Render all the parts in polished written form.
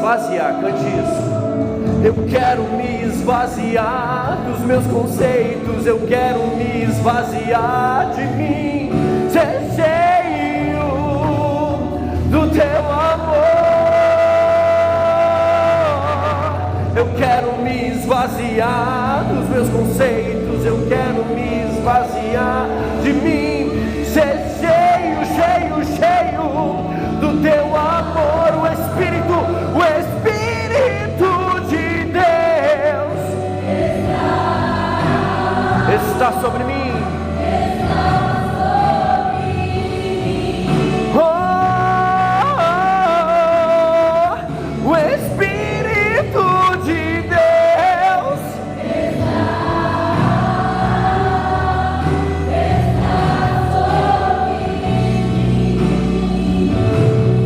esvaziar, cante isso. Eu quero me esvaziar dos meus conceitos, eu quero me esvaziar de mim, ser cheio do teu amor. Eu quero me esvaziar dos meus conceitos, eu quero me esvaziar de mim, ser cheio, cheio, cheio do teu amor. O Espírito de Deus está sobre mim. Oh, o Espírito de Deus está sobre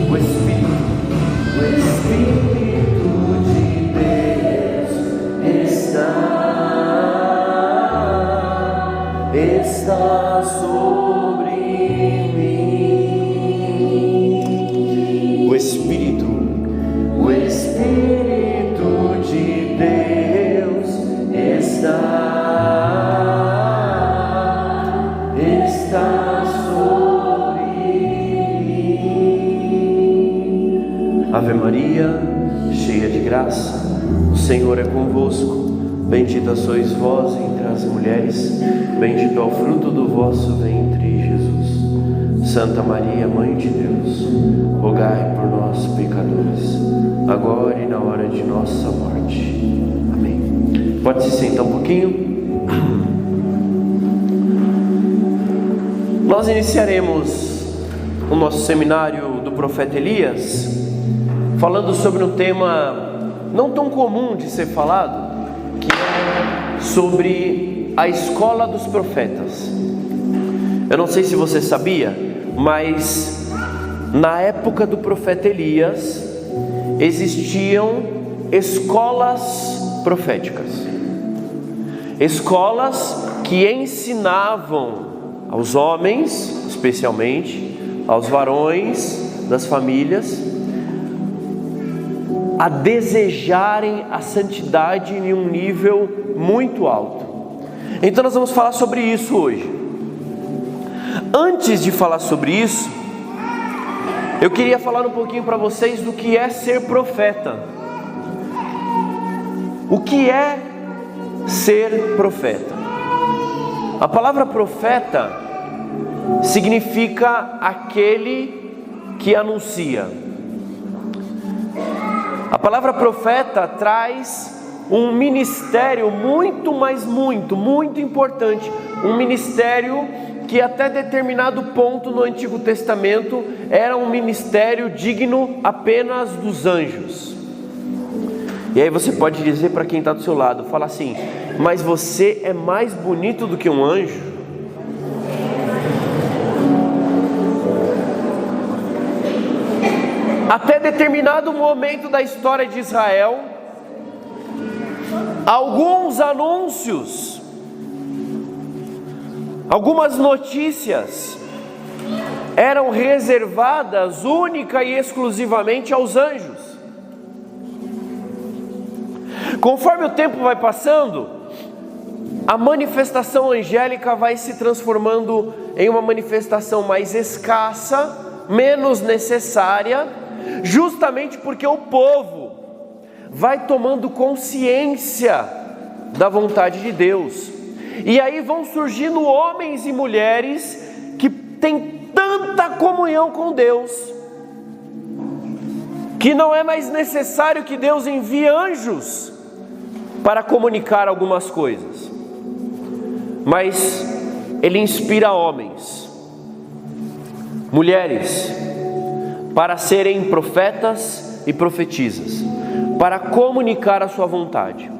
mim. O Espírito de Deus está sobre mim. O Espírito de Deus está sobre mim. Ave Maria, cheia de graça, o Senhor é convosco. Bendita sois vós entre as mulheres, bendito é o fruto do vosso ventre, Jesus. Santa Maria, Mãe de Deus, rogai por nós, pecadores, agora e na hora de nossa morte. Amém. Pode se sentar um pouquinho. Nós iniciaremos o nosso seminário do profeta Elias, falando sobre um tema não tão comum de ser falado, que é sobre a escola dos profetas. Eu não sei se você sabia, mas na época do profeta Elias existiam escolas proféticas, escolas que ensinavam aos homens, especialmente aos varões das famílias, a desejarem a santidade em um nível muito alto. Então nós vamos falar sobre isso hoje. Antes de falar sobre isso, eu queria falar um pouquinho para vocês do que é ser profeta. O que é ser profeta? A palavra profeta significa aquele que anuncia. A palavra profeta traz um ministério muito importante, um ministério que até determinado ponto no Antigo Testamento era um ministério digno apenas dos anjos. E aí você pode dizer para quem está do seu lado, fala assim: mas você é mais bonito do que um anjo? Até determinado momento da história de Israel, alguns anúncios, algumas notícias eram reservadas única e exclusivamente aos anjos. Conforme o tempo vai passando, a manifestação angélica vai se transformando em uma manifestação mais escassa, menos necessária, justamente porque o povo vai tomando consciência da vontade de Deus. E aí vão surgindo homens e mulheres que têm tanta comunhão com Deus, que não é mais necessário que Deus envie anjos para comunicar algumas coisas, mas Ele inspira homens, mulheres, para serem profetas e profetisas, para comunicar a sua vontade.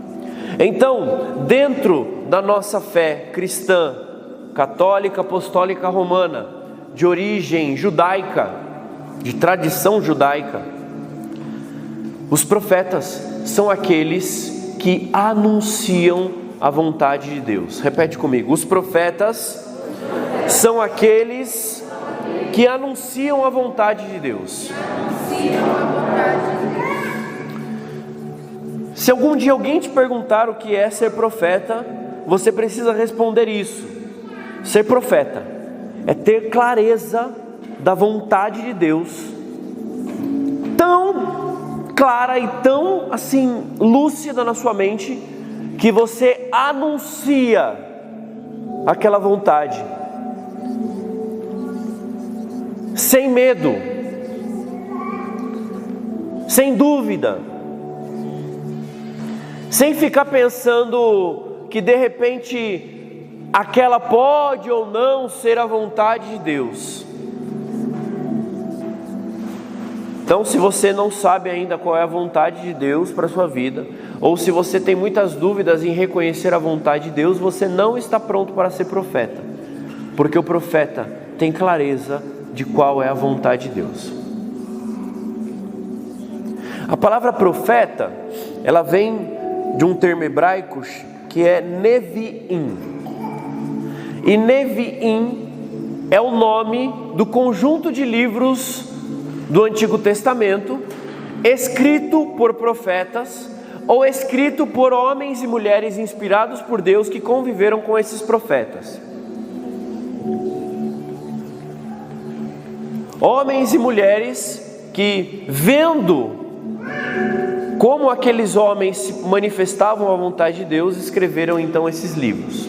Então, dentro da nossa fé cristã, católica, apostólica, romana, de origem judaica, de tradição judaica, os profetas são aqueles que anunciam a vontade de Deus. Repete comigo: os profetas são aqueles que anunciam a vontade de Deus. Se algum dia alguém te perguntar o que é ser profeta, você precisa responder isso. Ser profeta é ter clareza da vontade de Deus, tão clara e tão assim lúcida na sua mente, que você anuncia aquela vontade, sem medo, sem dúvida, sem ficar pensando que de repente aquela pode ou não ser a vontade de Deus. Então, se você não sabe ainda qual é a vontade de Deus para a sua vida, ou se você tem muitas dúvidas em reconhecer a vontade de Deus, você não está pronto para ser profeta, porque o profeta tem clareza de qual é a vontade de Deus. A palavra profeta, ela vem de um termo hebraico que é Neviim. E Neviim é o nome do conjunto de livros do Antigo Testamento, escrito por profetas, ou escrito por homens e mulheres inspirados por Deus que conviveram com esses profetas. Homens e mulheres que, vendo como aqueles homens manifestavam a vontade de Deus, escreveram então esses livros.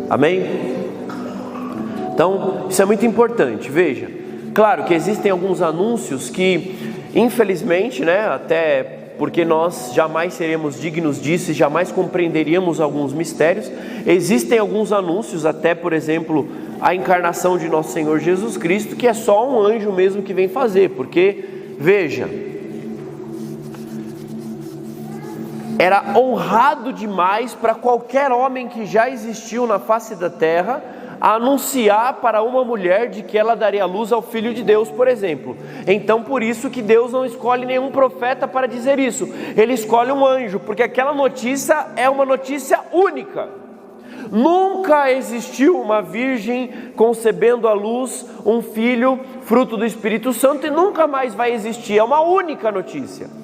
Amém? Então, isso é muito importante. Veja, claro que existem alguns anúncios que, infelizmente, até porque nós jamais seremos dignos disso e jamais compreenderíamos alguns mistérios, existem alguns anúncios, até por exemplo, a encarnação de nosso Senhor Jesus Cristo, que é só um anjo mesmo que vem fazer, porque, veja, era honrado demais para qualquer homem que já existiu na face da terra a anunciar para uma mulher de que ela daria luz ao Filho de Deus, por exemplo. Então, por isso que Deus não escolhe nenhum profeta para dizer isso. Ele escolhe um anjo, porque aquela notícia é uma notícia única. Nunca existiu uma virgem concebendo à luz um filho, fruto do Espírito Santo, e nunca mais vai existir. É uma única notícia.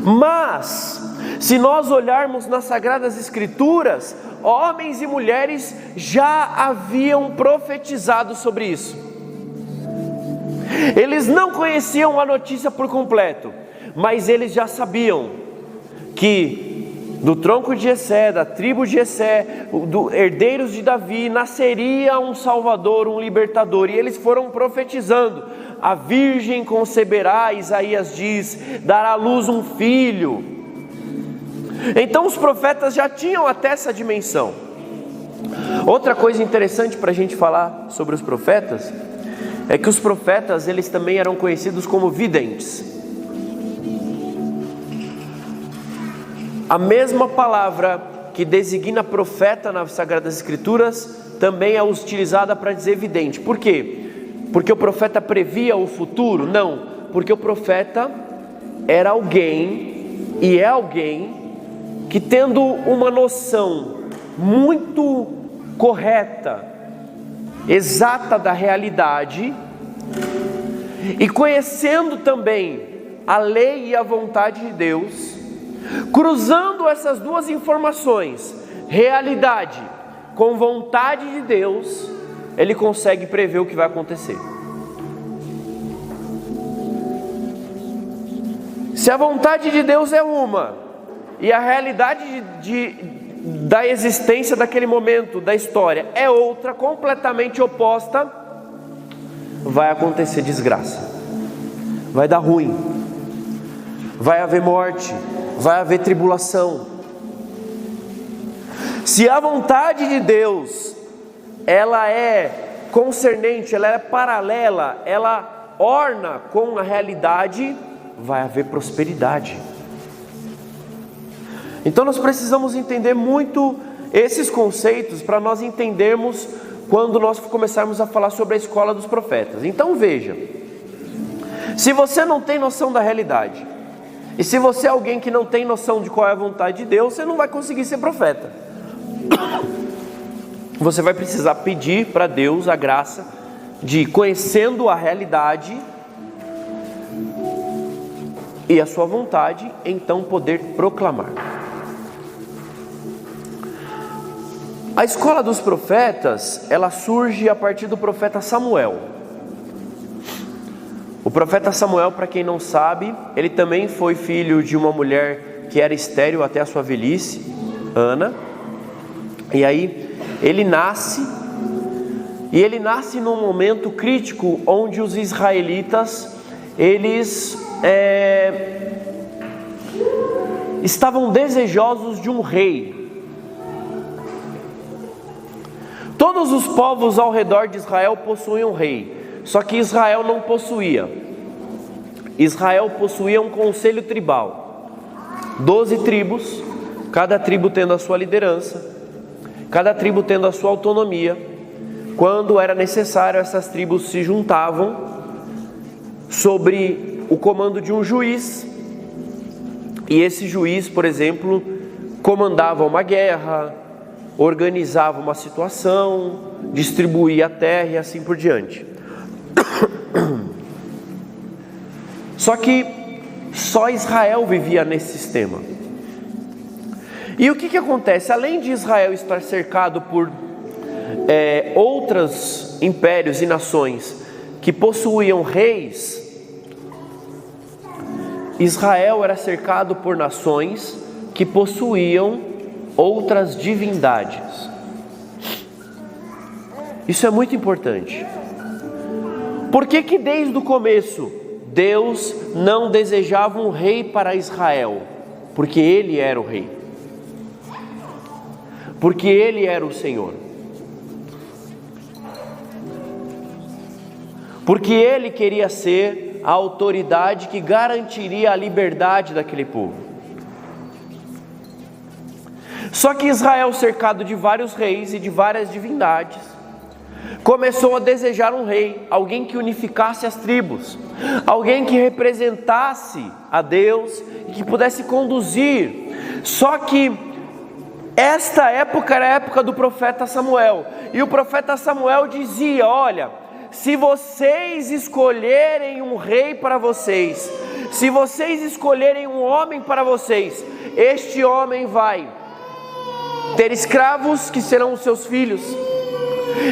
Mas, se nós olharmos nas Sagradas Escrituras, homens e mulheres já haviam profetizado sobre isso. Eles não conheciam a notícia por completo, mas eles já sabiam que do tronco de Jessé, da tribo de Jessé, dos herdeiros de Davi, nasceria um Salvador, um libertador, e eles foram profetizando. A virgem conceberá, Isaías diz, dará à luz um filho. Então os profetas já tinham até essa dimensão. Outra coisa interessante para a gente falar sobre os profetas é que os profetas, eles também eram conhecidos como videntes. A mesma palavra que designa profeta nas Sagradas Escrituras também é utilizada para dizer vidente. Por quê? Porque o profeta previa o futuro? Não, porque o profeta era alguém, e é alguém, que tendo uma noção muito correta, exata da realidade, e conhecendo também a lei e a vontade de Deus, cruzando essas duas informações, realidade com vontade de Deus, ele consegue prever o que vai acontecer. Se a vontade de Deus é uma, e a realidade da existência daquele momento, da história, é outra, completamente oposta, vai acontecer desgraça, vai dar ruim, vai haver morte, vai haver tribulação. Se a vontade de Deus, ela é concernente, ela é paralela, ela orna com a realidade, vai haver prosperidade. Então nós precisamos entender muito esses conceitos para nós entendermos quando nós começarmos a falar sobre a escola dos profetas. Então veja, se você não tem noção da realidade, e se você é alguém que não tem noção de qual é a vontade de Deus, você não vai conseguir ser profeta. Você vai precisar pedir para Deus a graça de, conhecendo a realidade, e a sua vontade, então poder proclamar. A escola dos profetas, ela surge a partir do profeta Samuel. O profeta Samuel, para quem não sabe, ele também foi filho de uma mulher que era estéril até a sua velhice, Ana. E aí ele nasce num momento crítico onde os israelitas, eles estavam desejosos de um rei. Todos os povos ao redor de Israel possuíam um rei, só que Israel não possuía. Israel possuía um conselho tribal, 12 tribos, cada tribo tendo a sua liderança, cada tribo tendo a sua autonomia. Quando era necessário, essas tribos se juntavam sobre o comando de um juiz, e esse juiz, por exemplo, comandava uma guerra, organizava uma situação, distribuía a terra e assim por diante. Só que só Israel vivia nesse sistema. E o que acontece? Além de Israel estar cercado por outros impérios e nações que possuíam reis, Israel era cercado por nações que possuíam outras divindades. Isso é muito importante. Por que desde o começo Deus não desejava um rei para Israel? Porque Ele era o rei, porque Ele era o Senhor, porque Ele queria ser a autoridade que garantiria a liberdade daquele povo. Só que Israel, cercado de vários reis e de várias divindades, começou a desejar um rei, alguém que unificasse as tribos, alguém que representasse a Deus e que pudesse conduzir. Só que esta época era a época do profeta Samuel, e o profeta Samuel dizia: olha, se vocês escolherem um rei para vocês, se vocês escolherem um homem para vocês, este homem vai ter escravos que serão os seus filhos.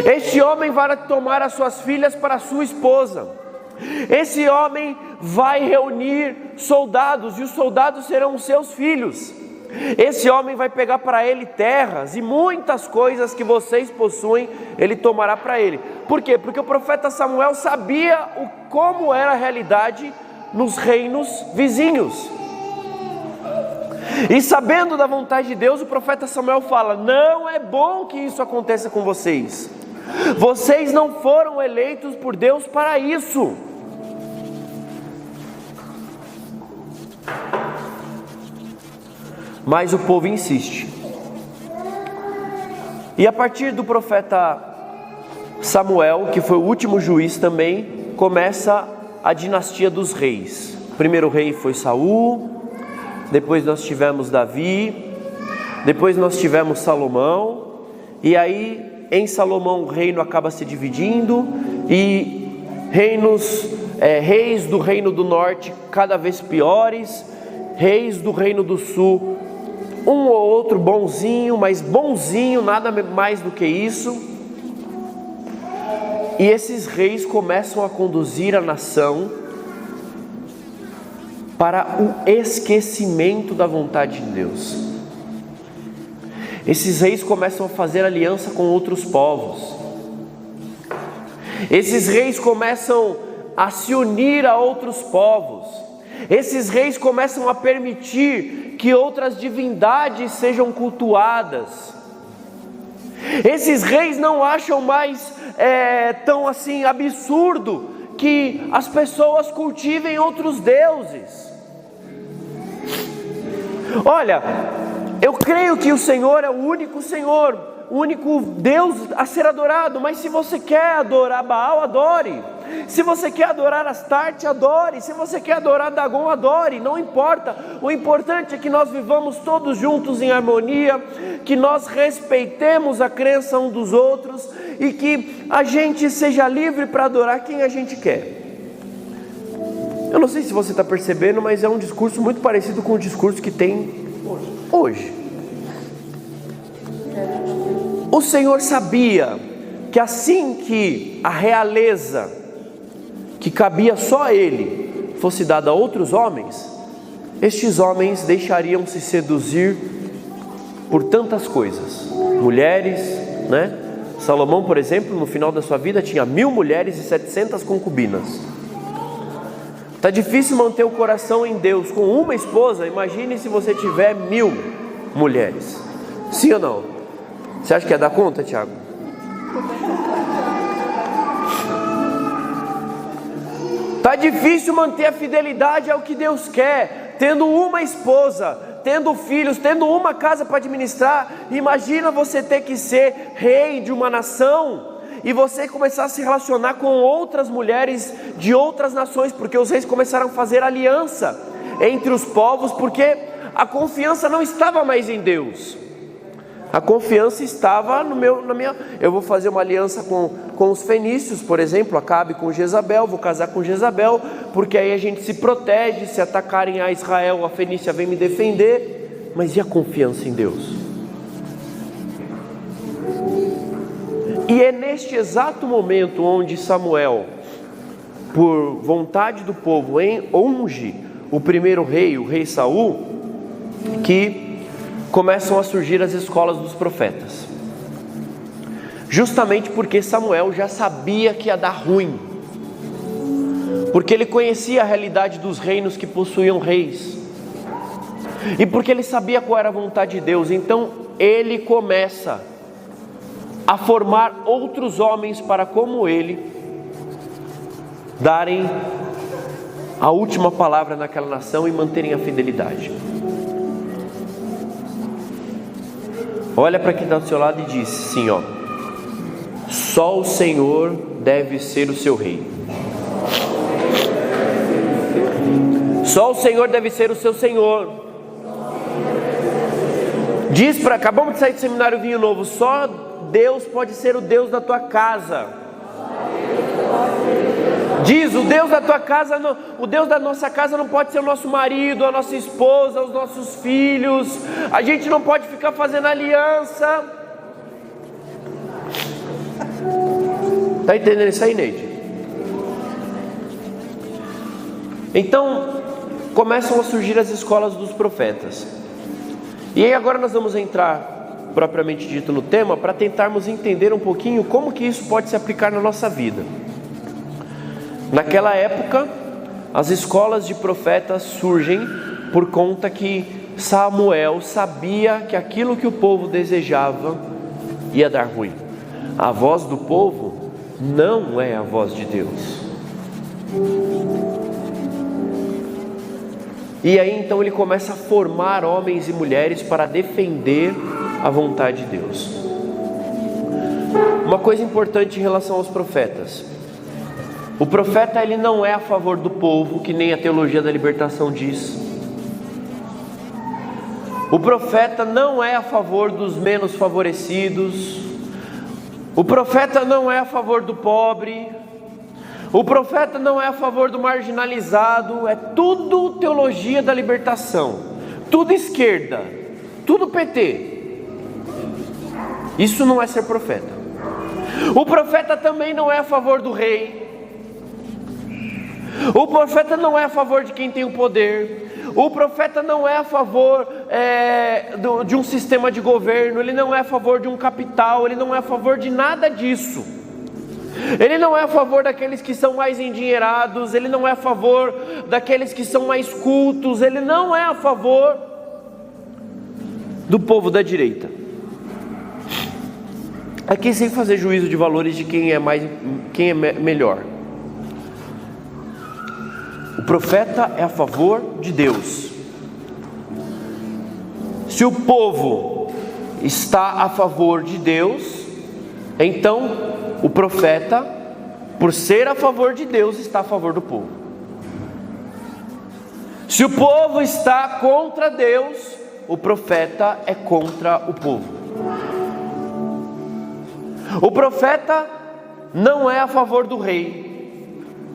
Este homem vai tomar as suas filhas para sua esposa. Esse homem vai reunir soldados, e os soldados serão os seus filhos. Esse homem vai pegar para ele terras e muitas coisas que vocês possuem, ele tomará para ele. Por quê? Porque o profeta Samuel sabia como era a realidade nos reinos vizinhos. E sabendo da vontade de Deus, o profeta Samuel fala: não é bom que isso aconteça com vocês. Vocês não foram eleitos por Deus para isso. Mas o povo insiste. E a partir do profeta Samuel, que foi o último juiz também, começa a dinastia dos reis. O primeiro rei foi Saul, depois nós tivemos Davi, depois nós tivemos Salomão, e aí em Salomão o reino acaba se dividindo, e reis do reino do norte cada vez piores, reis do reino do sul, um ou outro bonzinho, mas bonzinho, nada mais do que isso. E esses reis começam a conduzir a nação para o esquecimento da vontade de Deus. Esses reis começam a fazer aliança com outros povos. Esses reis começam a se unir a outros povos. Esses reis começam a permitir que outras divindades sejam cultuadas. Esses reis não acham mais tão assim absurdo que as pessoas cultivem outros deuses. Olha, eu creio que o Senhor é o único Senhor, o único Deus a ser adorado, mas se você quer adorar Baal, adore. Se você quer adorar Astarte, adore. Se você quer adorar Dagon, adore. Não importa, o importante é que nós vivamos todos juntos em harmonia, que nós respeitemos a crença um dos outros e que a gente seja livre para adorar quem a gente quer. Eu não sei se você está percebendo, mas é um discurso muito parecido com o discurso que tem hoje. O Senhor sabia que assim que a realeza, que cabia só a Ele, fosse dada a outros homens, estes homens deixariam se seduzir por tantas coisas. Mulheres, né? Salomão, por exemplo, no final da sua vida tinha 1000 mulheres e 700 concubinas. Está difícil manter o coração em Deus com uma esposa. Imagine se você tiver 1000 mulheres. Sim ou não? Você acha que ia dar conta, Tiago? Está difícil manter a fidelidade ao que Deus quer, tendo uma esposa, tendo filhos, tendo uma casa para administrar. Imagina você ter que ser rei de uma nação e você começar a se relacionar com outras mulheres de outras nações, porque os reis começaram a fazer aliança entre os povos, porque a confiança não estava mais em Deus. A confiança estava na minha... Eu vou fazer uma aliança com os fenícios, por exemplo, Acabe com Jezabel, vou casar com Jezabel, porque aí a gente se protege, se atacarem a Israel, a Fenícia vem me defender. Mas e a confiança em Deus? E é neste exato momento onde Samuel, por vontade do povo, unge o primeiro rei, o rei Saul, que começam a surgir as escolas dos profetas. Justamente porque Samuel já sabia que ia dar ruim, porque ele conhecia a realidade dos reinos que possuíam reis, e porque ele sabia qual era a vontade de Deus. Então ele começa a formar outros homens para, como ele, darem a última palavra naquela nação e manterem a fidelidade. Olha para quem está do seu lado e diz assim, ó: só o Senhor deve ser o seu rei. Só o Senhor deve ser o seu Senhor. Diz para... Acabamos de sair do seminário Vinho Novo. Só Deus pode ser o Deus da tua casa. Diz: o Deus da tua casa, o Deus da nossa casa não pode ser o nosso marido, a nossa esposa, os nossos filhos. A gente não pode ficar fazendo aliança. Está entendendo isso aí, Neide? Então começam a surgir as escolas dos profetas. E aí agora nós vamos entrar propriamente dito no tema, para tentarmos entender um pouquinho como que isso pode se aplicar na nossa vida. Naquela época, as escolas de profetas surgem por conta que Samuel sabia que aquilo que o povo desejava ia dar ruim. A voz do povo não é a voz de Deus. E aí então ele começa a formar homens e mulheres para defender a vontade de Deus. Uma coisa importante em relação aos profetas: o profeta, ele não é a favor do povo, que nem a teologia da libertação diz. O profeta não é a favor dos menos favorecidos. O profeta não é a favor do pobre. O profeta não é a favor do marginalizado. É tudo teologia da libertação, tudo esquerda, tudo PT. Isso não é ser profeta. O profeta também não é a favor do rei. O profeta não é a favor de quem tem o poder. O profeta não é a favor de um sistema de governo. Ele não é a favor de um capital. Ele não é a favor de nada disso. Ele não é a favor daqueles que são mais endinheirados. Ele não é a favor daqueles que são mais cultos. Ele não é a favor do povo da direita. Aqui, sem fazer juízo de valores de quem é melhor. O profeta é a favor de Deus. Se o povo está a favor de Deus, então o profeta, por ser a favor de Deus, está a favor do povo. Se o povo está contra Deus, o profeta é contra o povo. O profeta não é a favor do rei.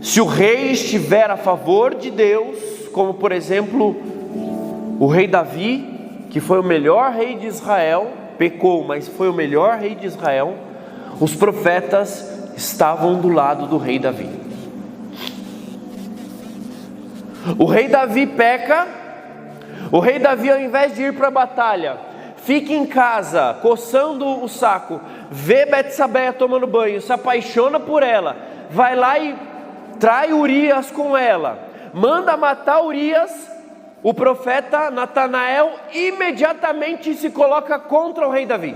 Se o rei estiver a favor de Deus, como por exemplo o rei Davi, que foi o melhor rei de Israel, pecou, mas foi o melhor rei de Israel, os profetas estavam do lado do rei Davi. O rei Davi peca, o rei Davi, ao invés de ir para a batalha, fica em casa coçando o saco, vê Betsabeia tomando banho, se apaixona por ela, vai lá e trai Urias com ela, manda matar Urias. O profeta Natanael imediatamente se coloca contra o rei Davi.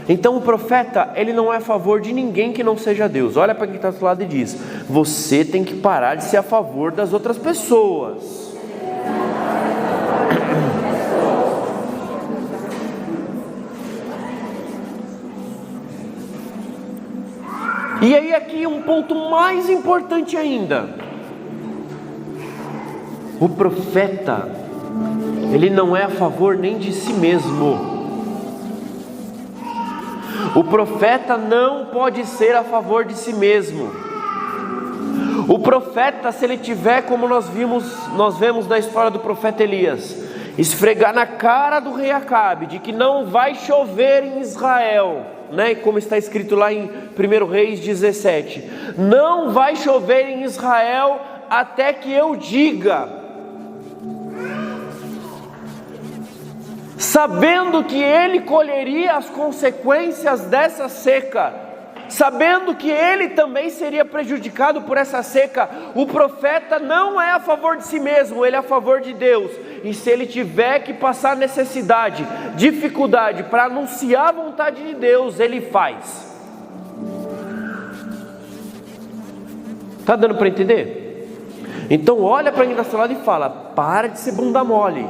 Então o profeta, ele não é a favor de ninguém que não seja Deus. Olha para quem está do lado e diz: você tem que parar de ser a favor das outras pessoas. E aí aqui um ponto mais importante ainda. O profeta, ele não é a favor nem de si mesmo. O profeta não pode ser a favor de si mesmo. O profeta, se ele tiver, como nós vemos na história do profeta Elias, esfregar na cara do rei Acabe de que não vai chover em Israel, né? Como está escrito lá em 1 Reis 17, não vai chover em Israel até que eu diga. Sabendo que ele colheria as consequências dessa seca, sabendo que ele também seria prejudicado por essa seca, o profeta não é a favor de si mesmo, ele é a favor de Deus. E se ele tiver que passar necessidade, dificuldade para anunciar a vontade de Deus, ele faz. Está dando para entender? Então olha para quem está do seu lado e fala: para de ser bunda mole.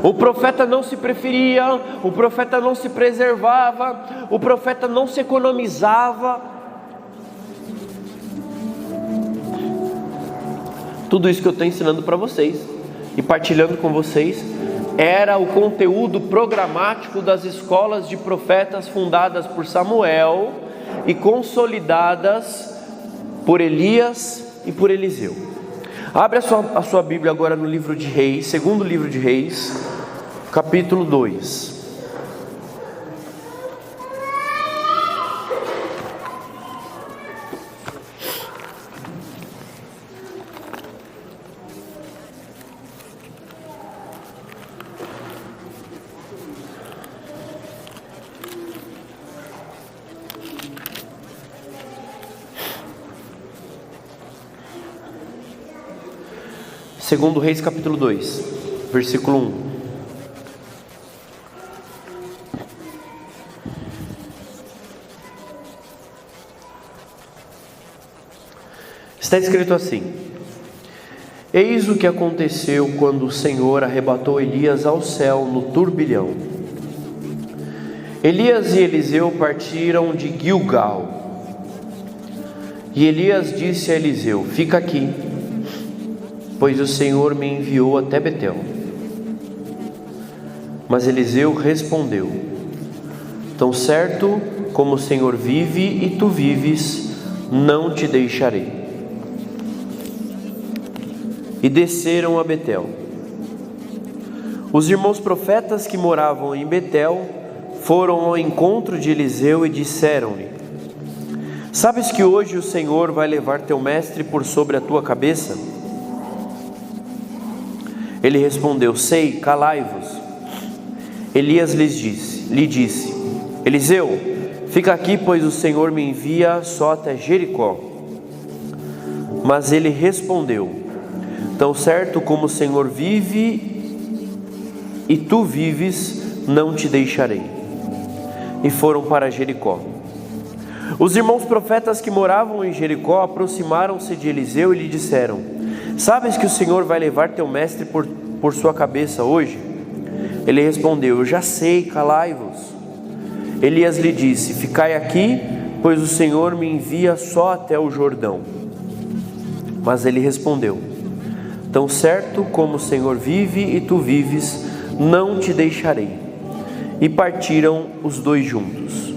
O profeta não se preferia, o profeta não se preservava, o profeta não se economizava. Tudo isso que eu estou ensinando para vocês e partilhando com vocês era o conteúdo programático das escolas de profetas fundadas por Samuel e consolidadas por Elias e por Eliseu. Abre a sua Bíblia agora no livro de Reis, segundo livro de Reis, capítulo 2. Segundo Reis capítulo 2, versículo 1. Está escrito assim: eis o que aconteceu quando o Senhor arrebatou Elias ao céu no turbilhão. Elias e Eliseu partiram de Gilgal. E Elias disse a Eliseu: fica aqui, pois o Senhor me enviou até Betel. Mas Eliseu respondeu: tão certo como o Senhor vive e tu vives, não te deixarei. E desceram a Betel. Os irmãos profetas que moravam em Betel foram ao encontro de Eliseu e disseram-lhe: sabes que hoje o Senhor vai levar teu mestre por sobre a tua cabeça? Ele respondeu: sei, calai-vos. Elias lhe disse: Eliseu, fica aqui, pois o Senhor me envia só até Jericó. Mas ele respondeu: tão certo como o Senhor vive e tu vives, não te deixarei. E foram para Jericó. Os irmãos profetas que moravam em Jericó aproximaram-se de Eliseu e lhe disseram: sabes que o Senhor vai levar teu mestre por sua cabeça hoje? Ele respondeu: eu já sei, calai-vos. Elias lhe disse: ficai aqui, pois o Senhor me envia só até o Jordão. Mas ele respondeu: tão certo como o Senhor vive e tu vives, não te deixarei. E partiram os dois juntos.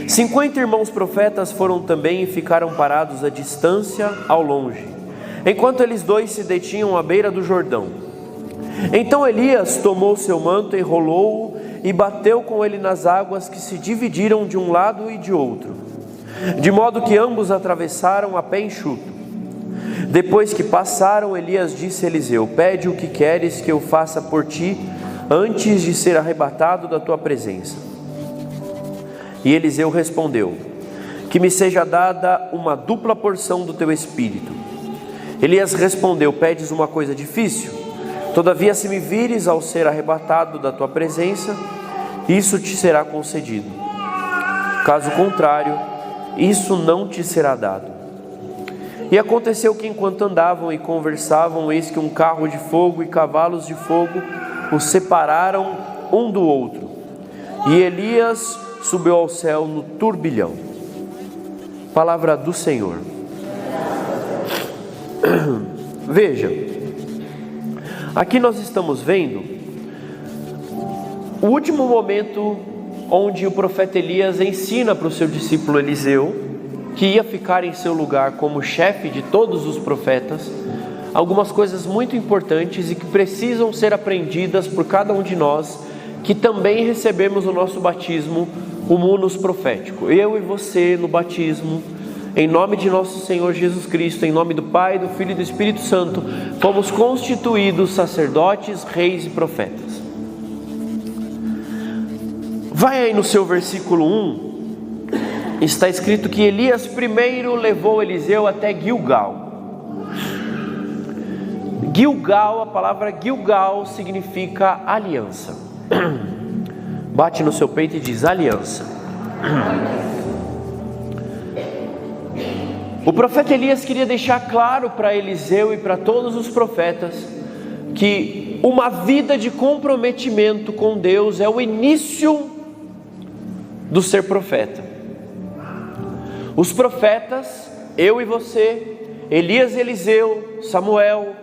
50 irmãos profetas foram também e ficaram parados à distância ao longe, enquanto eles dois se detinham à beira do Jordão. Então Elias tomou seu manto, enrolou-o e bateu com ele nas águas, que se dividiram de um lado e de outro, de modo que ambos atravessaram a pé enxuto. Depois que passaram, Elias disse a Eliseu: pede o que queres que eu faça por ti, antes de ser arrebatado da tua presença. E Eliseu respondeu: que me seja dada uma dupla porção do teu espírito. Elias respondeu: pedes uma coisa difícil? Todavia, se me vires ao ser arrebatado da tua presença, isso te será concedido. Caso contrário, isso não te será dado. E aconteceu que, enquanto andavam e conversavam, eis que um carro de fogo e cavalos de fogo os separaram um do outro. E Elias subiu ao céu no turbilhão. Palavra do Senhor. Veja, aqui nós estamos vendo o último momento onde o profeta Elias ensina para o seu discípulo Eliseu, que ia ficar em seu lugar como chefe de todos os profetas, algumas coisas muito importantes e que precisam ser aprendidas por cada um de nós, que também recebemos no nosso batismo o munus profético. Eu e você no batismo, em nome de nosso Senhor Jesus Cristo, em nome do Pai, do Filho e do Espírito Santo, fomos constituídos sacerdotes, reis e profetas. Vai aí no seu versículo 1, está escrito que Elias primeiro levou Eliseu até Gilgal. Gilgal, a palavra Gilgal significa aliança. Bate no seu peito e diz: aliança. O profeta Elias queria deixar claro para Eliseu e para todos os profetas que uma vida de comprometimento com Deus é o início do ser profeta. Os profetas, eu e você, Elias e Eliseu, Samuel,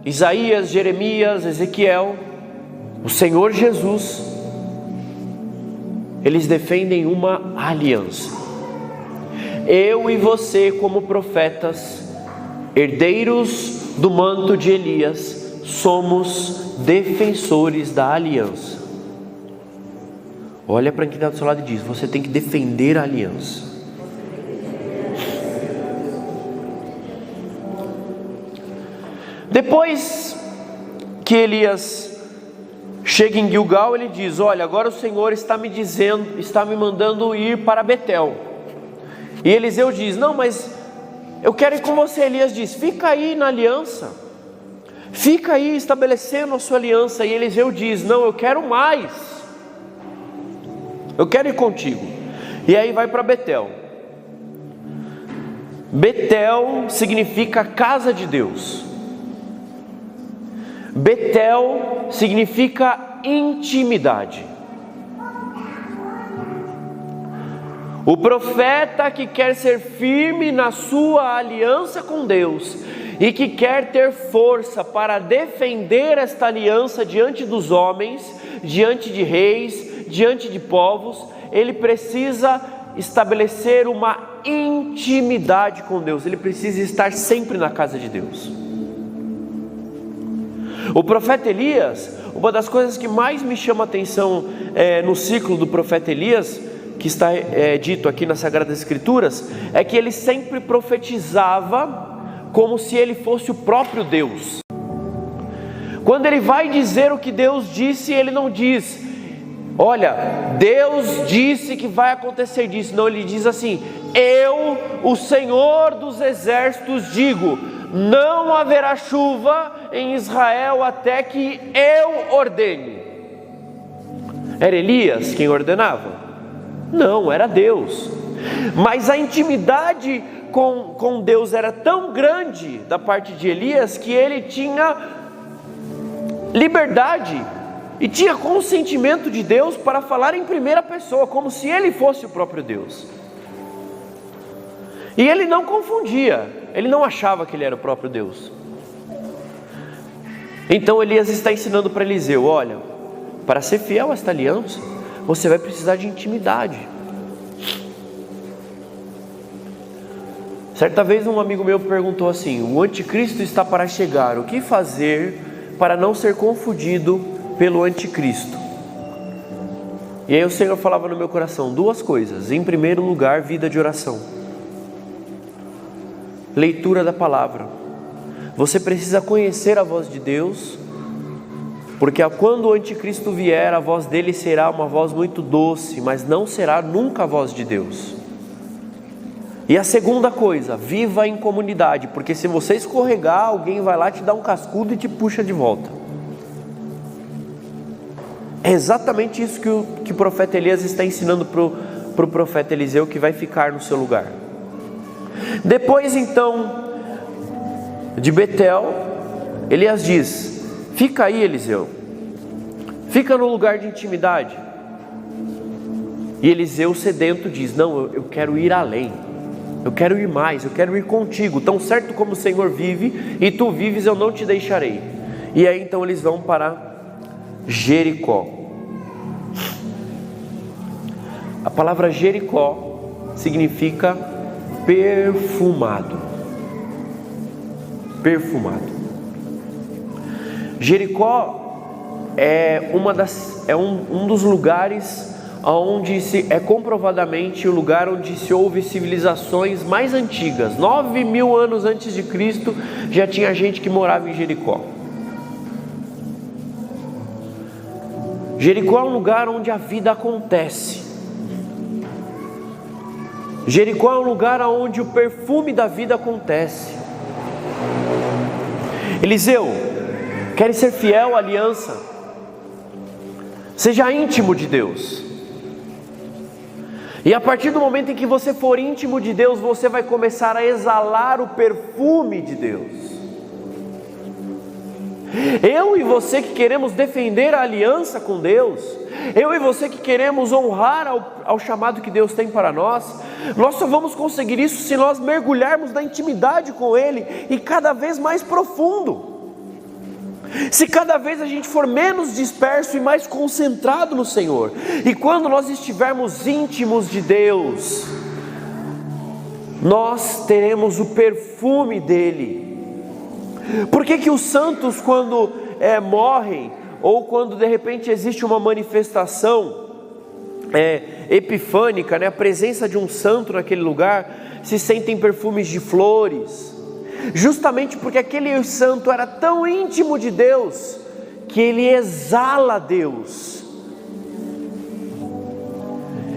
Isaías, Jeremias, Ezequiel, o Senhor Jesus, eles defendem uma aliança. Eu e você, como profetas, herdeiros do manto de Elias, somos defensores da aliança. Olha para quem está do seu lado e diz: você tem que defender a aliança. Depois que Elias chega em Gilgal, ele diz: olha, agora o Senhor está me mandando ir para Betel. E Eliseu diz: não, mas eu quero ir com você. Elias diz: fica aí na aliança, fica aí estabelecendo a sua aliança. E Eliseu diz: não, eu quero mais, eu quero ir contigo. E aí vai para Betel. Betel significa casa de Deus. Betel significa intimidade. O profeta que quer ser firme na sua aliança com Deus e que quer ter força para defender esta aliança diante dos homens, diante de reis, diante de povos, ele precisa estabelecer uma intimidade com Deus. Ele precisa estar sempre na casa de Deus. O profeta Elias, uma das coisas que mais me chama a atenção no ciclo do profeta Elias, que está dito aqui nas Sagradas Escrituras, é que ele sempre profetizava como se ele fosse o próprio Deus. Quando ele vai dizer o que Deus disse, ele não diz: olha, Deus disse que vai acontecer disso. Não, ele diz assim: eu, o Senhor dos Exércitos, digo: não haverá chuva em Israel até que eu ordene. Era Elias quem ordenava? Não, era Deus. Mas a intimidade com Deus era tão grande da parte de Elias que ele tinha liberdade e tinha consentimento de Deus para falar em primeira pessoa, como se ele fosse o próprio Deus. E ele não confundia, ele não achava que ele era o próprio Deus. Então Elias está ensinando para Eliseu: olha, para ser fiel a esta aliança, você vai precisar de intimidade. Certa vez um amigo meu perguntou assim: o anticristo está para chegar, o que fazer para não ser confundido pelo anticristo? E aí o Senhor falava no meu coração duas coisas: em primeiro lugar, vida de oração, leitura da palavra. Você precisa conhecer a voz de Deus, porque quando o anticristo vier, a voz dele será uma voz muito doce, mas não será nunca a voz de Deus. E a segunda coisa, viva em comunidade, porque se você escorregar, alguém vai lá te dar um cascudo e te puxa de volta. É exatamente isso que o profeta Elias está ensinando para o profeta Eliseu, que vai ficar no seu lugar. Depois então de Betel, Elias diz: fica aí, Eliseu, fica no lugar de intimidade. E Eliseu, sedento, diz: não, eu quero ir além, eu quero ir mais, eu quero ir contigo. Tão certo como o Senhor vive e tu vives, eu não te deixarei. E aí então eles vão para Jericó. A palavra Jericó significa perfumado. Perfumado. Jericó é um dos lugares onde é comprovadamente o lugar onde se houve civilizações mais antigas. 9.000 anos antes de Cristo já tinha gente que morava em Jericó. Jericó é um lugar onde a vida acontece. Jericó é um lugar onde o perfume da vida acontece. Eliseu, quer ser fiel à aliança? Seja íntimo de Deus. E a partir do momento em que você for íntimo de Deus, você vai começar a exalar o perfume de Deus. Eu e você que queremos defender a aliança com Deus, eu e você que queremos honrar ao chamado que Deus tem para nós só vamos conseguir isso se nós mergulharmos na intimidade com Ele e cada vez mais profundo. Se cada vez a gente for menos disperso e mais concentrado no Senhor, e quando nós estivermos íntimos de Deus, nós teremos o perfume dEle. Por que os santos, quando morrem, ou quando de repente existe uma manifestação epifânica, a presença de um santo naquele lugar, se sentem perfumes de flores? Justamente porque aquele santo era tão íntimo de Deus, que ele exala Deus.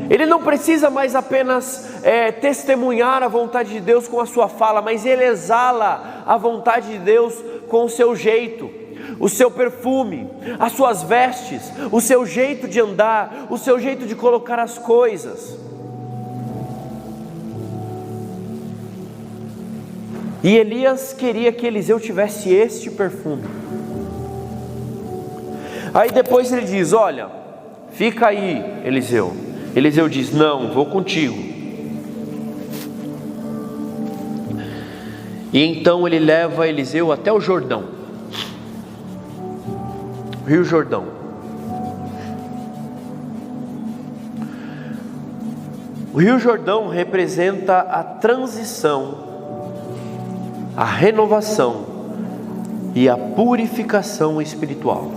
Ele não precisa mais apenas testemunhar a vontade de Deus com a sua fala, mas ele exala a vontade de Deus com o seu jeito, o seu perfume, as suas vestes, o seu jeito de andar, o seu jeito de colocar as coisas. E Elias queria que Eliseu tivesse este perfume. Aí depois ele diz: olha, fica aí, Eliseu. Eliseu diz: não, vou contigo. E então ele leva Eliseu até o Jordão, Rio Jordão. O Rio Jordão representa a transição, a renovação e a purificação espiritual.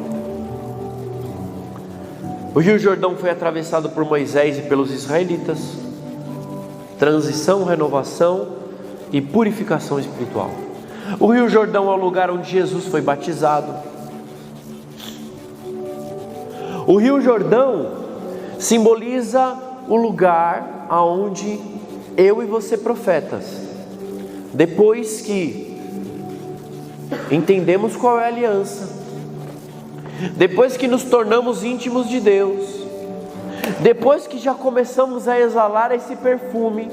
O Rio Jordão foi atravessado por Moisés e pelos israelitas. Transição, renovação e purificação espiritual. O Rio Jordão é o lugar onde Jesus foi batizado. O Rio Jordão simboliza o lugar aonde eu e você, profetas, depois que entendemos qual é a aliança, depois que nos tornamos íntimos de Deus, depois que já começamos a exalar esse perfume,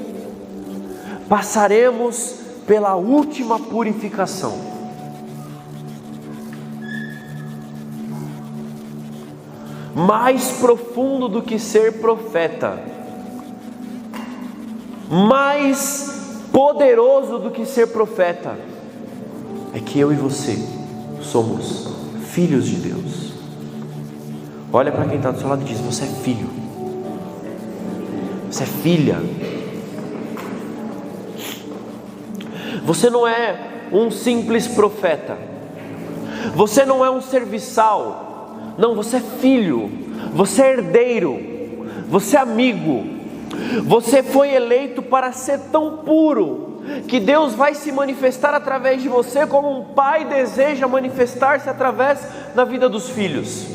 passaremos pela última purificação. Mais profundo do que ser profeta, mais poderoso do que ser profeta, é que eu e você somos filhos de Deus. Olha para quem está do seu lado e diz: você é filho, você é filha. Você não é um simples profeta, você não é um serviçal, não, você é filho, você é herdeiro, você é amigo, você foi eleito para ser tão puro, que Deus vai se manifestar através de você, como um pai deseja manifestar-se através da vida dos filhos.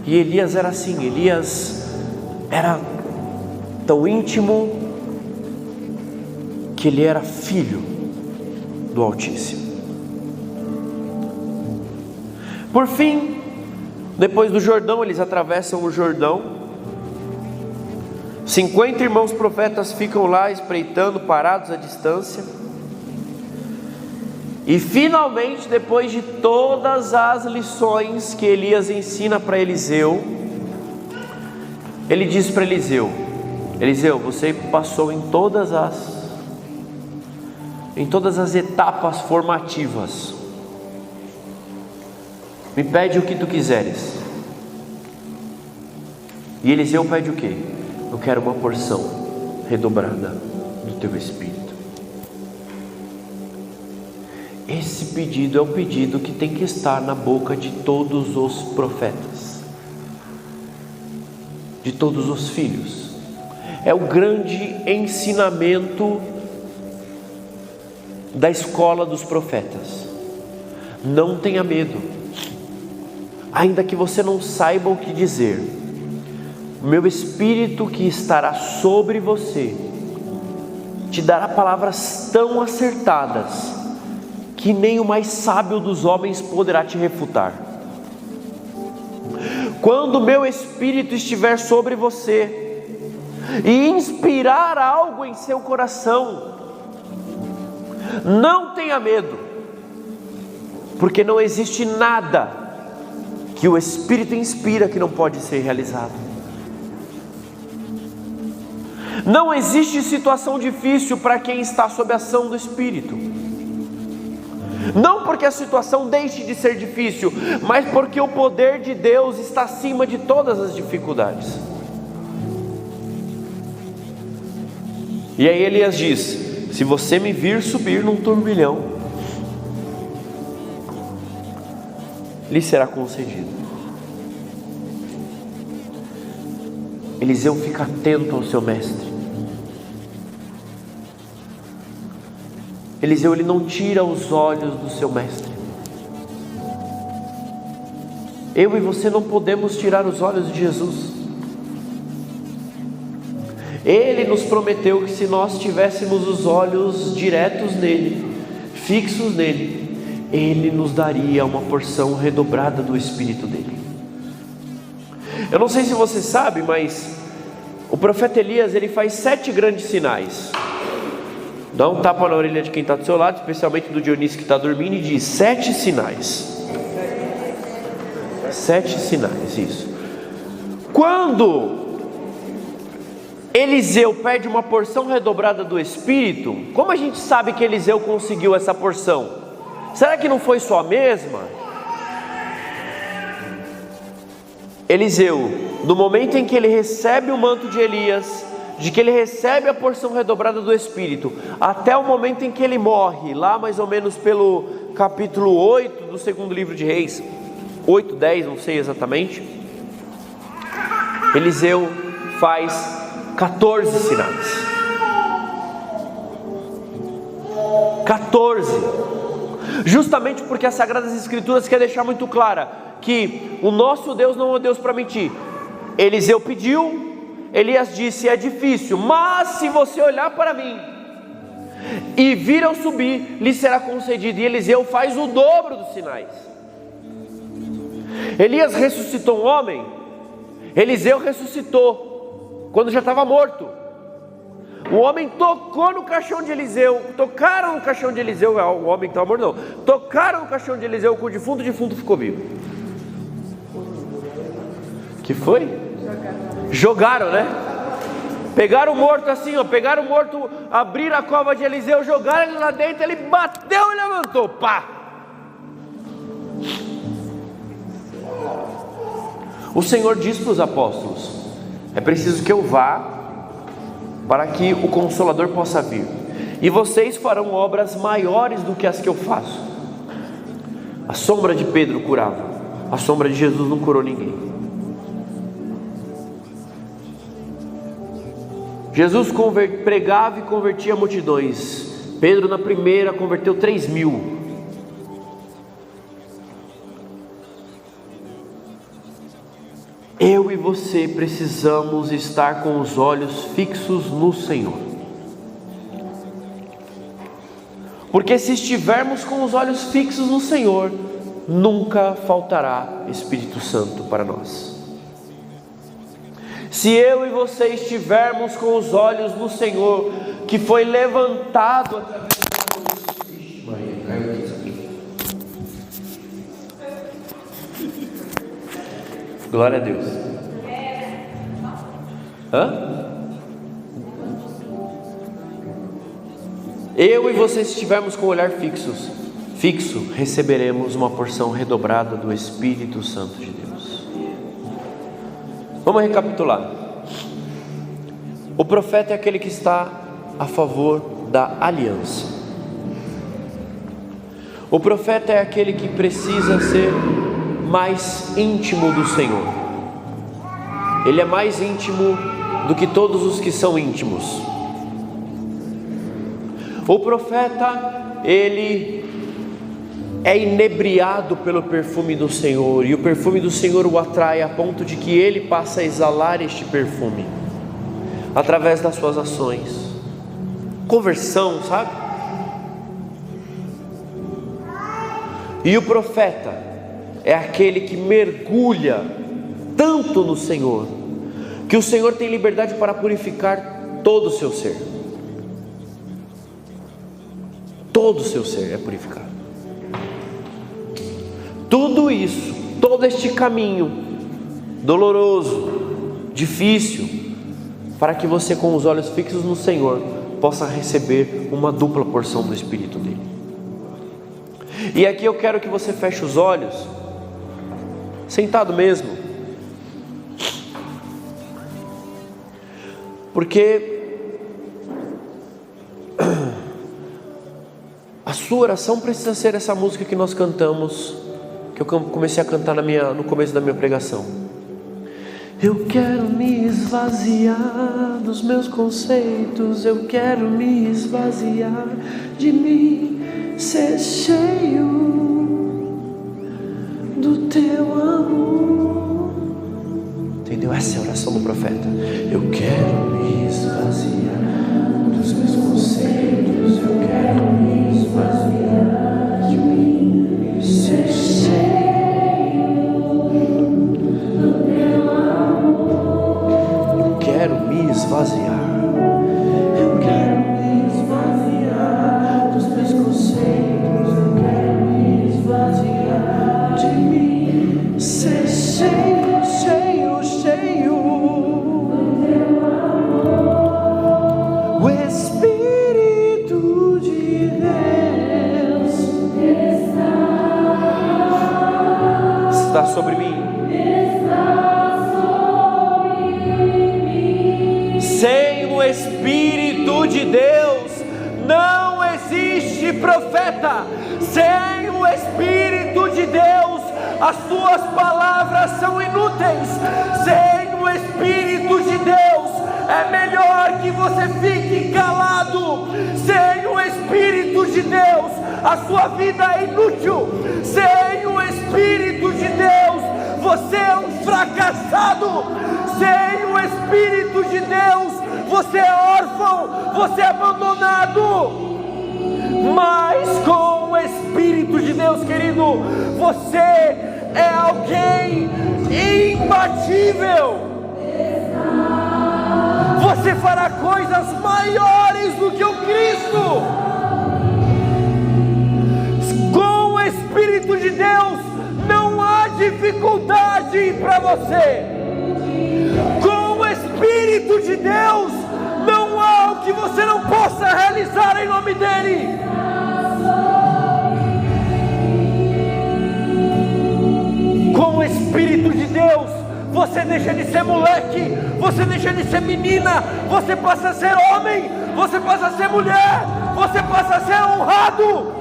E Elias era assim, Elias era tão íntimo, que ele era filho do Altíssimo. Por fim, depois do Jordão, eles atravessam o Jordão. 50 irmãos profetas ficam lá espreitando, parados à distância. E finalmente, depois de todas as lições que Elias ensina para Eliseu, ele diz para Eliseu: Eliseu, você passou em todas as etapas formativas. Me pede o que tu quiseres. E Eliseu pede o quê? Eu quero uma porção redobrada do teu Espírito. Esse pedido é o pedido que tem que estar na boca de todos os profetas, de todos os filhos. É o grande ensinamento da escola dos profetas. Não tenha medo, ainda que você não saiba o que dizer, o meu Espírito que estará sobre você te dará palavras tão acertadas que nem o mais sábio dos homens poderá te refutar. Quando o meu Espírito estiver sobre você e inspirar algo em seu coração, não tenha medo, porque não existe nada que o Espírito inspira que não pode ser realizado. Não existe situação difícil para quem está sob a ação do Espírito. Não porque a situação deixe de ser difícil, mas porque o poder de Deus está acima de todas as dificuldades. E aí Elias diz: se você me vir subir num turbilhão, lhe será concedido. Eliseu fica atento ao seu mestre. Eliseu, ele não tira os olhos do seu mestre. Eu e você não podemos tirar os olhos de Jesus. Ele nos prometeu que se nós tivéssemos os olhos diretos nele, fixos nele, Ele nos daria uma porção redobrada do Espírito dele. Eu não sei se você sabe, mas o profeta Elias, ele faz 7 grandes sinais. Dá um tapa na orelha de quem está do seu lado, especialmente do Dionísio que está dormindo, e diz: 7 sinais. 7 sinais, isso. Quando Eliseu pede uma porção redobrada do Espírito, como a gente sabe que Eliseu conseguiu essa porção? Será que não foi só a mesma? Eliseu, no momento em que ele recebe o manto de Elias, de que ele recebe a porção redobrada do Espírito, até o momento em que ele morre, lá mais ou menos pelo capítulo 8 do segundo livro de Reis, 8, 10, não sei exatamente, Eliseu faz 14 sinais. 14. Justamente porque as Sagradas Escrituras quer deixar muito clara que o nosso Deus não é um Deus para mentir. Eliseu pediu, Elias disse: é difícil, mas se você olhar para mim e vir eu subir, lhe será concedido. E Eliseu faz o dobro dos sinais. Elias ressuscitou um homem, Eliseu ressuscitou quando já estava morto. O homem tocou no caixão de Eliseu, tocaram no caixão de Eliseu, o homem que estava morto não, tocaram no caixão de Eliseu com o defunto ficou vivo. Que foi? Jogaram, né? Pegaram o morto assim, ó, pegaram o morto, abriram a cova de Eliseu, jogaram ele lá dentro, ele bateu e levantou, pá. O Senhor diz para os apóstolos: é preciso que eu vá para que o Consolador possa vir, e vocês farão obras maiores do que as que eu faço. A sombra de Pedro curava, a sombra de Jesus não curou ninguém. Jesus pregava e convertia multidões. Pedro na primeira converteu 3.000. Eu e você precisamos estar com os olhos fixos no Senhor. Porque se estivermos com os olhos fixos no Senhor, nunca faltará Espírito Santo para nós. Se eu e você estivermos com os olhos no Senhor, que foi levantado através de Maria, caiu aqui. Glória a Deus. Eu e você estivermos com o olhar fixo, receberemos uma porção redobrada do Espírito Santo de Deus. Vamos recapitular. O profeta é aquele que está a favor da aliança. O profeta é aquele que precisa ser mais íntimo do Senhor. Ele é mais íntimo do que todos os que são íntimos. O profeta, ele é inebriado pelo perfume do Senhor, e o perfume do Senhor o atrai a ponto de que ele passa a exalar este perfume através das suas ações, conversão, sabe? E o profeta é aquele que mergulha tanto no Senhor, que o Senhor tem liberdade para purificar todo o seu ser. Todo o seu ser é purificado. Tudo isso, todo este caminho doloroso, difícil, para que você, com os olhos fixos no Senhor, possa receber uma dupla porção do Espírito dele. E aqui eu quero que você feche os olhos, sentado mesmo, porque a sua oração precisa ser essa música que nós cantamos, que eu comecei a cantar no começo da minha pregação. Eu quero me esvaziar dos meus conceitos, eu quero me esvaziar de mim, ser cheio do teu amor. Entendeu? Essa é a oração do profeta. Eu quero me esvaziar dos meus conceitos, eu quero me esvaziar de mim, ser cheio do teu amor. Eu quero me esvaziar. Eu quero me esvaziar dos meus conceitos, eu quero me esvaziar de mim, ser cheio, cheio, cheio do teu amor. O Espírito de Deus está sobre mim. Sem o Espírito de Deus não existe profeta. Sem o Espírito de Deus as suas palavras são inúteis. Sem o Espírito de Deus é melhor que você fique calado. Sem o Espírito de Deus a sua vida é inútil. Sem o Espírito de Deus você é um fracassado. Sem o Espírito de Deus você é órfão, você é abandonado. Mas com o Espírito de Deus, querido, você é alguém imbatível. Você fará coisas maiores do que o Cristo. Com o Espírito de Deus não há dificuldade para você. Com o Espírito de Deus Não há o que você não possa realizar em nome dEle. Com o Espírito de Deus, você deixa de ser moleque, você deixa de ser menina, você passa a ser homem, você passa a ser mulher, você passa a ser honrado.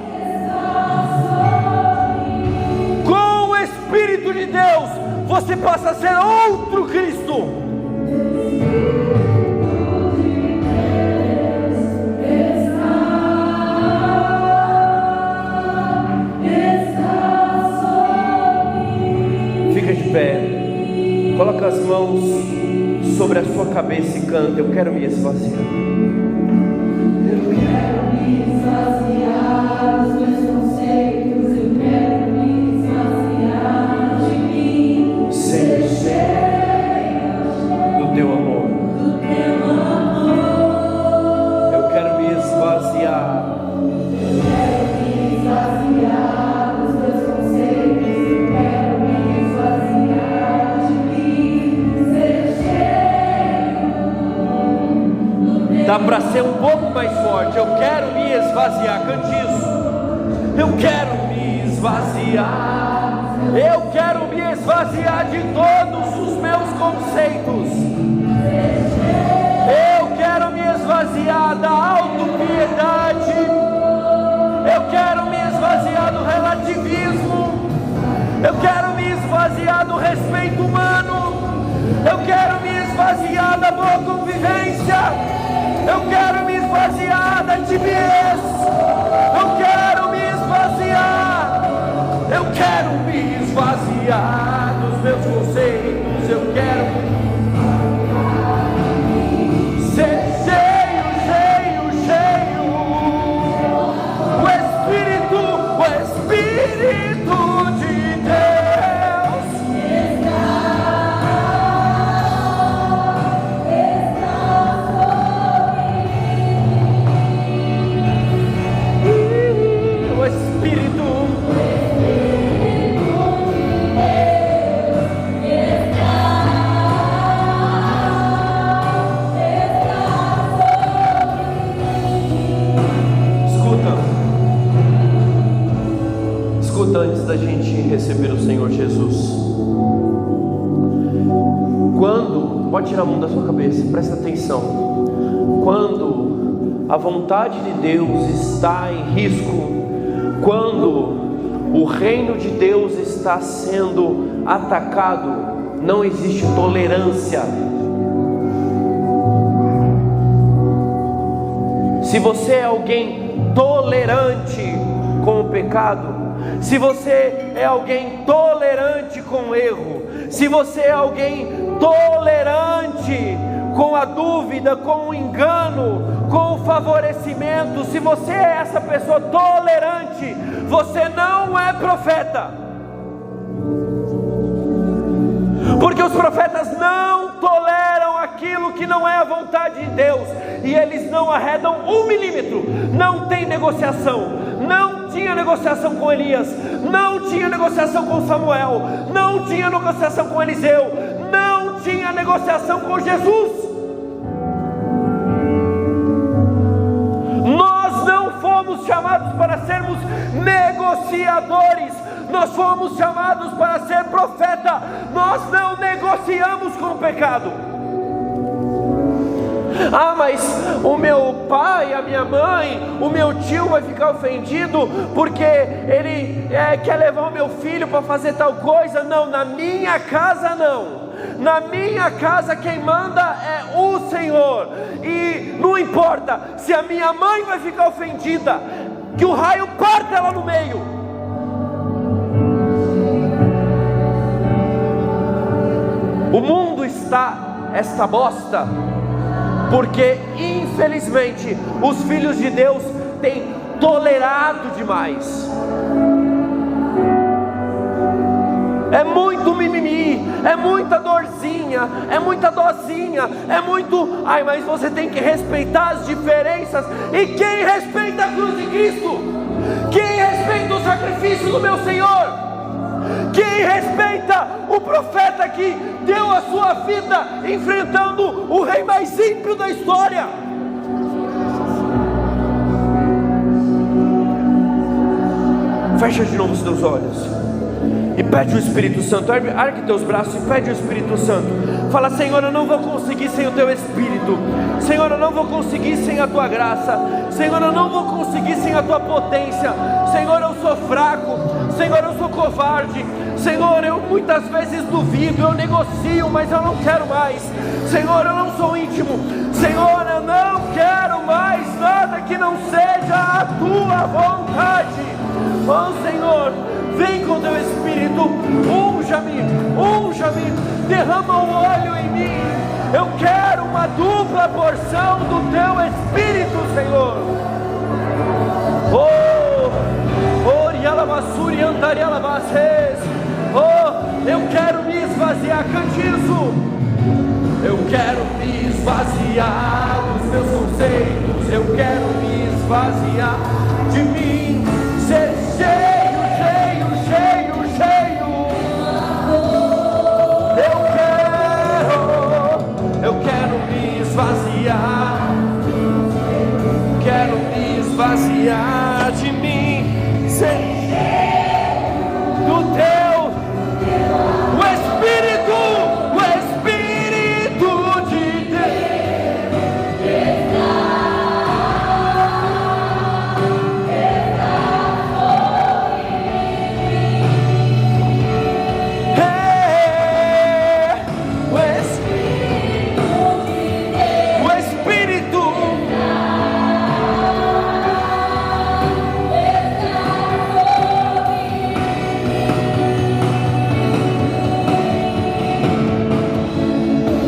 Com o Espírito de Deus, você passa a ser outro Cristo. Fica de pé. Coloca as mãos sobre a sua cabeça e canta: eu quero me esvaziar. Eu quero me esvaziar dos meus conceitos, eu quero me esvaziar de mim. Ser cheio do teu amor. Eu quero me esvaziar. Eu quero me esvaziar dos meus conceitos, eu quero me esvaziar de mim. Ser cheio. Dá para ser um pouco mais forte. Eu quero me esvaziar. Cante isso. Eu quero me esvaziar. Eu quero me esvaziar de todos os meus conceitos. Eu quero me esvaziar da autopiedade. Eu quero me esvaziar do relativismo. Eu quero me esvaziar do respeito humano. Eu quero me esvaziar da boa convivência. Eu quero me esvaziar da timidez. Eu quero me esvaziar. Eu quero me esvaziar dos meus conceitos. Eu quero ser cheio, cheio, cheio. O Espírito de Deus o Espírito. Escuta antes da gente receber o Senhor Jesus. Quando, pode tirar a mão da sua cabeça, presta atenção. Quando a vontade de Deus está em risco, quando o reino de Deus está sendo atacado, não existe tolerância. Se você é alguém tolerante com o pecado, se você é alguém tolerante com o erro, se você é alguém tolerante com a dúvida, com o engano, com o favorecimento, se você é essa pessoa tolerante, você não é profeta. Porque os profetas não toleram aquilo que não é a vontade de Deus, e eles não arredam 1 milímetro. Não tem negociação. Não tinha negociação com Elias, não tinha negociação com Samuel, não tinha negociação com Eliseu, não tinha negociação com Jesus. Nós não fomos chamados para sermos negociadores, nós fomos chamados para ser profeta. Nós não negociamos com o pecado. Ah, mas o meu pai, a minha mãe, o meu tio vai ficar ofendido porque ele quer levar o meu filho para fazer tal coisa. Não, na minha casa não. Na minha casa quem manda é o Senhor. E não importa se a minha mãe vai ficar ofendida, que o raio parta ela no meio. O mundo está esta bosta porque infelizmente os filhos de Deus têm tolerado demais. É muito mimimi, é muita dorzinha, é muita dozinha, é muito... Ai, mas você tem que respeitar as diferenças. E quem respeita a cruz de Cristo? Quem respeita o sacrifício do meu Senhor? Quem respeita Respeita o profeta que deu a sua vida enfrentando o rei mais ímpio da história. Fecha de novo os teus olhos e pede o Espírito Santo. Arque teus braços e pede o Espírito Santo. Fala: Senhor, eu não vou conseguir sem o teu Espírito. Senhor, eu não vou conseguir sem a tua graça. Senhor, eu não vou conseguir sem a tua potência. Senhor, eu sou fraco. Senhor, eu sou covarde. Senhor, eu muitas vezes duvido, eu negocio, mas eu não quero mais. Senhor, eu não sou íntimo. Senhor, eu não quero mais nada que não seja a tua vontade. Oh Senhor, vem com teu Espírito, unja-me, derrama o óleo em mim. Eu quero uma dupla porção do teu Espírito, Senhor. Eu quero me esvaziar, cante isso. Eu quero me esvaziar dos meus conceitos, eu quero me esvaziar de mim, ser cheio. Eu quero me esvaziar, quero me esvaziar de mim, ser cheio do teu. O Espírito de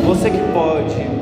Você que pode